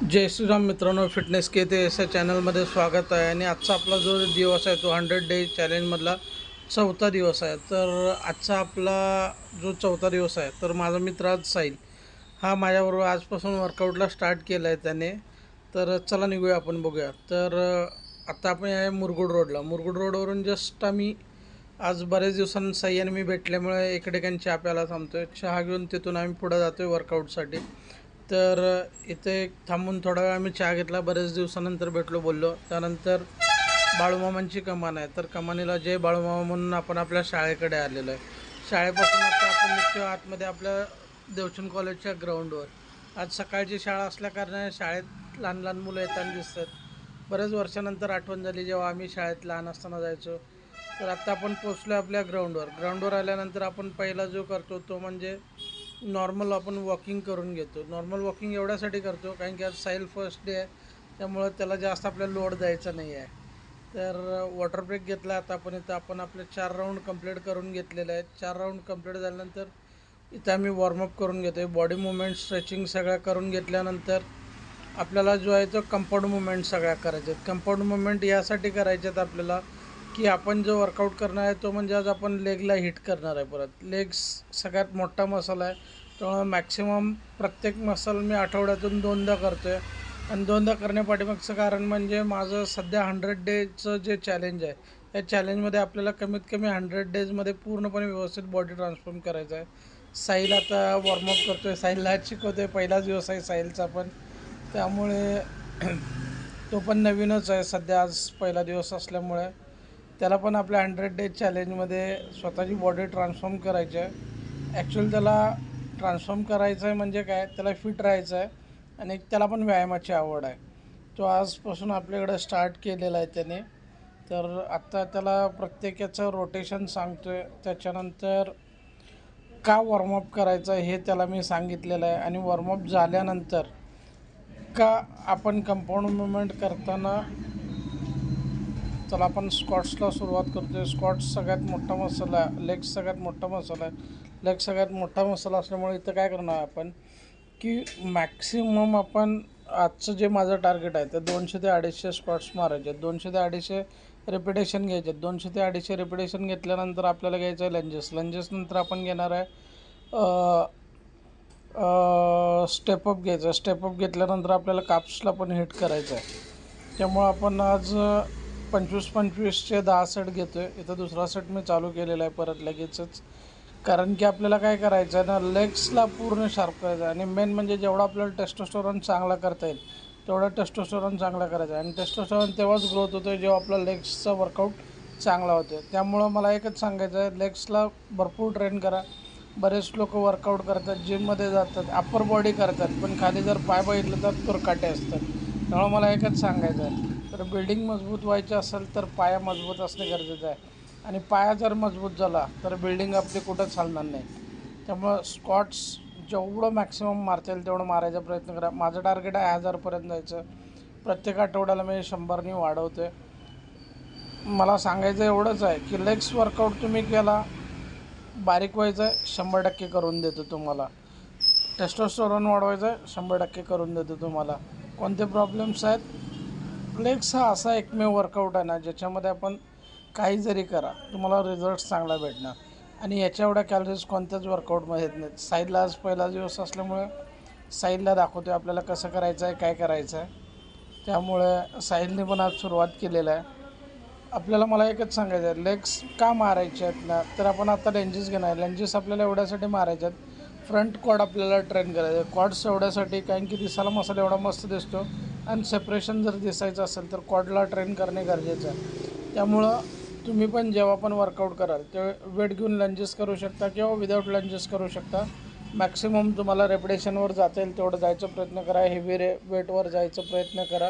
जय श्रीराम मित्रांनो, फिटनेस के ते एस या चॅनलमध्ये स्वागत आहे. आणि आजचा आपला जो दिवस आहे तो 100 डे चॅलेंजमधला चौथा दिवस आहे. तर आजचा आपला जो चौथा दिवस आहे, तर माझा मित्र आज साहिल हा माझ्याबरोबर आजपासून वर्कआउटला स्टार्ट केला आहे त्याने. तर चला निघूया, आपण बघूया. तर आता आपण आहे मुरगुड रोडला. मुरगुड रोडवरून जस्ट आम्ही आज बरेच दिवसांनी साई आणि मी भेटल्यामुळे इकडे काही चहा प्यायला थांबतो आहे. चहा घेऊन तिथून आम्ही पुढे जातो आहे वर्कआउटसाठी. तर इथे थांबून थोडा वेळ आम्ही चहा घेतला. बरेच दिवसानंतर भेटलो, बोललो. त्यानंतर बाळूमामांची कमान आहे, तर कमानीला जय बाळूमामा म्हणून आपण आपल्या शाळेकडे आलेलो आहे. शाळेपासून आता आपण निघतो आतमध्ये आपल्या देवचंद कॉलेजच्या ग्राउंडवर. आज सकाळची शाळा असल्याकारणाने शाळेत लहान लहान मुलं येताना दिसतात. बऱ्याच वर्षानंतर आठवण झाली जेव्हा आम्ही शाळेत लहान असताना जायचो. तर आत्ता आपण पोचलो आपल्या ग्राउंडवर. ग्राउंडवर आल्यानंतर आपण पहिला जो करतो तो म्हणजे नॉर्मल आपण वॉकिंग करून घेतो. नॉर्मल वॉकिंग एवढ्यासाठी करतो कारण की आज साहिल फर्स्ट डे आहे, त्यामुळं त्याला जास्त आपल्याला लोड द्यायचा नाही आहे. तर वॉटर ब्रेक घेतला. आता आपण इथं आपण आपले 4 राऊंड कंप्लीट करून घेतलेले आहेत. 4 राऊंड कंप्लीट झाल्यानंतर इथं आम्ही वॉर्मअप करून घेतो आहे. बॉडी मुवमेंट, स्ट्रेचिंग सगळ्या करून घेतल्यानंतर आपल्याला जो आहे तो कंपाऊंड मुवमेंट सगळ्या करायचे आहेत. कंपाऊंड मुवमेंट यासाठी करायचे आहेत आपल्याला की आपण जो वर्कआउट करणार आहे तो म्हणजे आज आपण लेगला हिट करणार आहे. परत लेग्स सगळ्यात मोठा मसल आहे, त्यामुळे मॅक्सिमम प्रत्येक मसल मी आठवड्यातून 2दा करतो आहे. आणि 2दा करण्यापाठीमागचं कारण म्हणजे माझं सध्या 100 डेचं जे चॅलेंज आहे, या चॅलेंजमध्ये आपल्याला कमीत कमी 100 डेजमध्ये पूर्णपणे व्यवस्थित बॉडी ट्रान्सफॉर्म करायचं आहे. साहिल आता वॉर्मअप करतो आहे. साहिलला आज शिकवतो आहे. पहिलाच दिवस आहे साहिलचा पण, त्यामुळे तो पण नवीनच आहे सध्या. आज पहिला दिवस असल्यामुळे त्याला पण आपल्या 100 डेज चॅलेंजमध्ये स्वतःची बॉडी ट्रान्सफॉर्म करायची आहे. ॲक्च्युअली त्याला ट्रान्सफॉर्म करायचं आहे म्हणजे काय, त्याला फिट राहायचं आहे आणि त्याला पण व्यायामाची आवड आहे. तो आजपासून आपल्याकडे स्टार्ट केलेला आहे त्याने. तर आत्ता त्याला प्रत्येकाचं रोटेशन सांगतो आहे. त्याच्यानंतर का वॉर्मअप करायचं हे त्याला मी सांगितलेलं आहे. आणि वॉर्मअप झाल्यानंतर का आपण कंपाऊंड मुवमेंट करताना, चला आपण स्क्वॉट्सला सुरुवात करतो आहे. स्क्वॉट्स सगळ्यात मोठा मसल आहे. लेग्स सगळ्यात मोठा मसल आहे. लेग सगळ्यात मोठा मसल असल्यामुळे इथं काय करणार आहे आपण की मॅक्सिमम आपण आजचं जे माझं टार्गेट आहे ते 200 ते 250 स्क्वॉट्स मारायचे आहेत. 200 ते 250 रिपिटेशन घ्यायचे आहेत. 200 ते 250 रिपिटेशन घेतल्यानंतर आपल्याला घ्यायचं आहे लंजेस. लंजेसनंतर आपण घेणार आहे स्टेपअप घ्यायचं. स्टेपअप घेतल्यानंतर आपल्याला काप्सला पण हिट करायचं आहे. त्यामुळं आपण आज 25-25चे 10 सेट घेतो आहे. इथं दुसरा सेट मी चालू केलेला आहे परत लगेचच, कारण की आपल्याला काय करायचं आहे ना, लेग्सला पूर्ण शार्प करायचं आहे. आणि मेन म्हणजे जेवढा आपल्याला टेस्टोस्टेरोन चांगला करता येईल तेवढा टेस्टोस्टेरोन चांगला करायचा आहे. आणि टेस्टोस्टेरोन तेव्हाच ग्रोथ होतो जेव्हा आपला लेग्सचा वर्कआउट चांगला होतो. त्यामुळं मला एकच सांगायचं आहे, लेग्सला भरपूर ट्रेन करा. बरेच लोक वर्कआउट करतात, जिममध्ये जातात, अप्पर बॉडी करतात, पण खाली जर पाय बघितलं तर तुरकाटे असतात. त्यामुळे मला एकच सांगायचं आहे, तर बिल्डिंग मजबूत व्हायची असेल तर पाया मजबूत असणे गरजेचं आहे. आणि पाया जर मजबूत झाला तर बिल्डिंग आपली कुठंच चालणार नाही. त्यामुळं स्क्वॉट्स जेवढं मॅक्सिमम मारता येईल तेवढं मारायचा प्रयत्न करा. माझं टार्गेट आहे 1000पर्यंत जायचं. प्रत्येक आठवड्याला मी 100नी वाढवतो आहे. मला सांगायचं एवढंच आहे की लेग्स वर्कआउट तुम्ही केला, बारीक व्हायचं आहे 100% करून देतो तुम्हाला. टेस्टोस्टेरोन वाढवायचं आहे 100% करून देतो तुम्हाला. कोणते प्रॉब्लेम्स आहेत, लेग्स हा असा एकमेव वर्कआउट आहे ना ज्याच्यामध्ये आपण काही जरी करा तुम्हाला रिझल्ट्स चांगला भेटणार. आणि याच्या एवढ्या कॅलरीज कोणत्याच वर्कआउटमध्ये येत नाहीत. साईडला आज पहिला दिवस असल्यामुळे साईडला दाखवतो आहे आपल्याला कसं करायचं आहे, काय करायचं आहे. त्यामुळे साहिलने पण आज सुरुवात केलेलं आहे. आपल्याला मला एकच सांगायचं आहे, लेग्स का मारायचे आहेत ना, तर आपण आता लेंजेस घेणार. लेंजेस आपल्याला एवढ्यासाठी मारायचे आहेत, फ्रंट क्वाड आपल्याला ट्रेन करायचं आहे. क्वाड्स एवढ्यासाठी कारण की दिसायला मसाला एवढा मस्त दिसतो, आणि सेपरेशन जर दिसायचं असेल तर क्वाडला ट्रेन करणे गरजेचं आहे. त्यामुळं तुम्ही पण जेव्हा पण वर्कआउट कराल तेव्हा वेट घेऊन लंजेस करू शकता किंवा विदाऊट लंजेस करू शकता. मॅक्सिमम तुम्हाला रेपिटेशनवर जाता येईल तेवढं जायचा प्रयत्न करा. हेवी वेटवर जायचा प्रयत्न करा.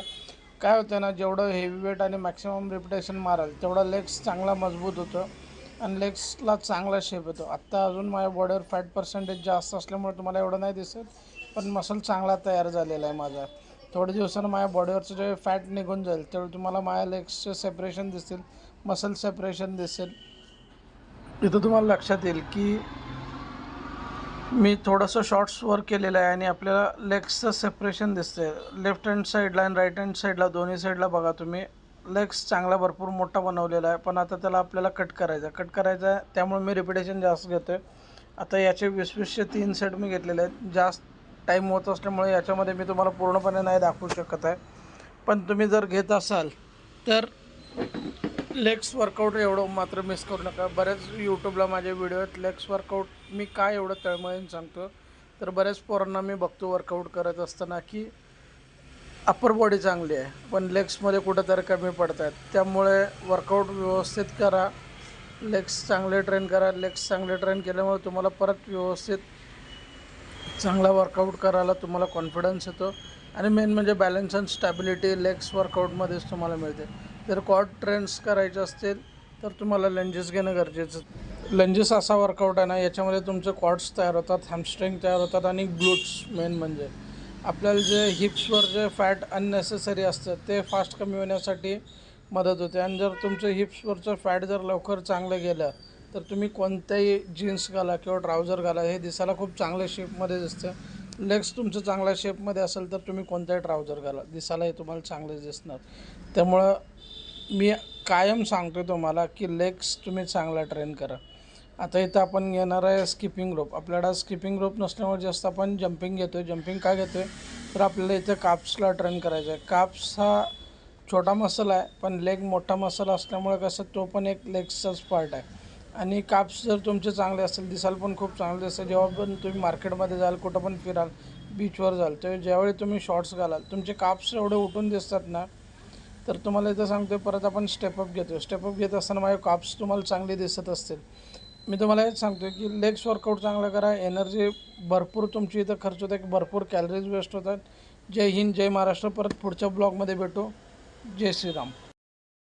काय होतं ना, जेवढं हेवी वेट आणि मॅक्सिमम रिपिटेशन माराल तेवढा लेग्स चांगला मजबूत होतं आणि लेग्सला चांगला शेप येतो. आत्ता अजून माझ्या बॉडीवर फॅट पर्सेंटेज जास्त असल्यामुळे तुम्हाला एवढं नाही दिसत, पण मसल चांगला तयार झालेला आहे माझा. थोड्या दिवसानं माझ्या बॉडीवरचं जे फॅट निघून जाईल तेवढं तुम्हाला माझ्या लेग्सचे सेपरेशन दिसतील, मसल सेपरेशन दिसेल. इथं तुम्हाला लक्षात येईल की मी थोडंसं शॉर्ट्सवर केलेलं आहे आणि आपल्याला लेग्सचं सेपरेशन दिसतंय. लेफ्ट हँड साईडला आणि राईट हँड साईडला दोन्ही साईडला बघा तुम्ही लेग्स चांगला भरपूर मोठा बनवलेला आहे. पण आता त्याला आपल्याला कट करायचा आहे. त्यामुळे मी रिपिटेशन जास्त घेतो आहे. आता याचे 20-20चे 3 सेट मी घेतलेले आहेत. जास्त टाईम होत असल्यामुळे याच्यामध्ये मी तुम्हाला पूर्णपणे नाही दाखवू शकत आहे. पण तुम्ही जर घेत असाल तर लेग्स वर्कआउट एवढं मात्र मिस करू नका. बरेच यूट्यूबला माझे व्हिडिओ आहेत लेग्स वर्कआउट. मी काय एवढं तळमळीने सांगतो तर बऱ्याच पोरांना मी बघतो वर्कआउट करत असताना की अप्पर बॉडी चांगली आहे पण लेग्समध्ये कुठंतरी कमी पडत आहेत. त्यामुळे वर्कआउट व्यवस्थित करा, लेग्स चांगले ट्रेन करा. लेग्स चांगले ट्रेन केल्यामुळे तुम्हाला परत व्यवस्थित चांगला वर्कआउट करायला तुम्हाला कॉन्फिडन्स येतो आणि मेन म्हणजे बॅलन्स अँड स्टॅबिलिटी लेग्स वर्कआउटमध्येच तुम्हाला मिळते. जर क्वाड ट्रेन्स करायचे असतील तर तुम्हाला लंजेस घेणं गरजेचं. लंजेस असा वर्कआउट आहे ना, याच्यामध्ये तुमचे क्वाड्स तयार होतात, हॅमस्ट्रिंग तयार होतात आणि ग्लूट्स. मेन म्हणजे आपल्याला जे हिप्सवर जे फॅट अननेसेसरी असतं ते फास्ट कमी होण्यासाठी मदत होते. आणि जर तुमचं हिप्सवरचं फॅट जर लवकर चांगलं गेलं तर तुम्ही कोणत्याही जीन्स घाला किंवा ट्राउझर घाला हे दिसायला खूप चांगल्या शेपमध्ये दिसतं. लेग्स तुमचं चांगल्या शेपमध्ये असेल तर तुम्ही कोणताही ट्राउझर घाला दिसायलाही तुम्हाला चांगलेच दिसणार. त्यामुळं मी कायम सांगतो तुम्हाला की लेग्स तुम्ही चांगला ट्रेन करा. आता इथं आपण घेणार आहे स्किपिंग रोप. आपल्याला स्किपिंग रोप नसल्यामुळे जास्त आपण जंपिंग घेतो आहे. जंपिंग काय घेतो आहे तर आपल्याला इथं काप्सला ट्रेन करायचं आहे. काप्स हा छोटा मसल आहे पण लेग मोठा मसल असल्यामुळे कसं तो पण एक लेग्सचाच पार्ट आहे. आणि काप्स जर तुमचे चांगले असेल दिसाल पण खूप चांगले दिसतं. जेव्हा पण तुम्ही मार्केटमध्ये जाल, कुठं पण फिराल, बीचवर जाल, तेव्हा ज्यावेळी तुम्ही शॉर्ट्स घालाल तुमचे काप्स एवढे उठून दिसतात ना. तर तुम्हाला इथं सांगतो परत आपण स्टेपअप घेतो. स्टेपअप घेत असताना माझे काप्स तुम्हाला चांगले दिसत असतील. मी तुम्हाला हेच सांगतो की लेग्स वर्कआउट चांगला करा. एनर्जी भरपूर तुमची इथं खर्च होते, भरपूर कॅलरीज वेस्ट होतात. जय हिंद, जय महाराष्ट्र. परत पुढच्या ब्लॉगमध्ये भेटू. जय श्रीराम.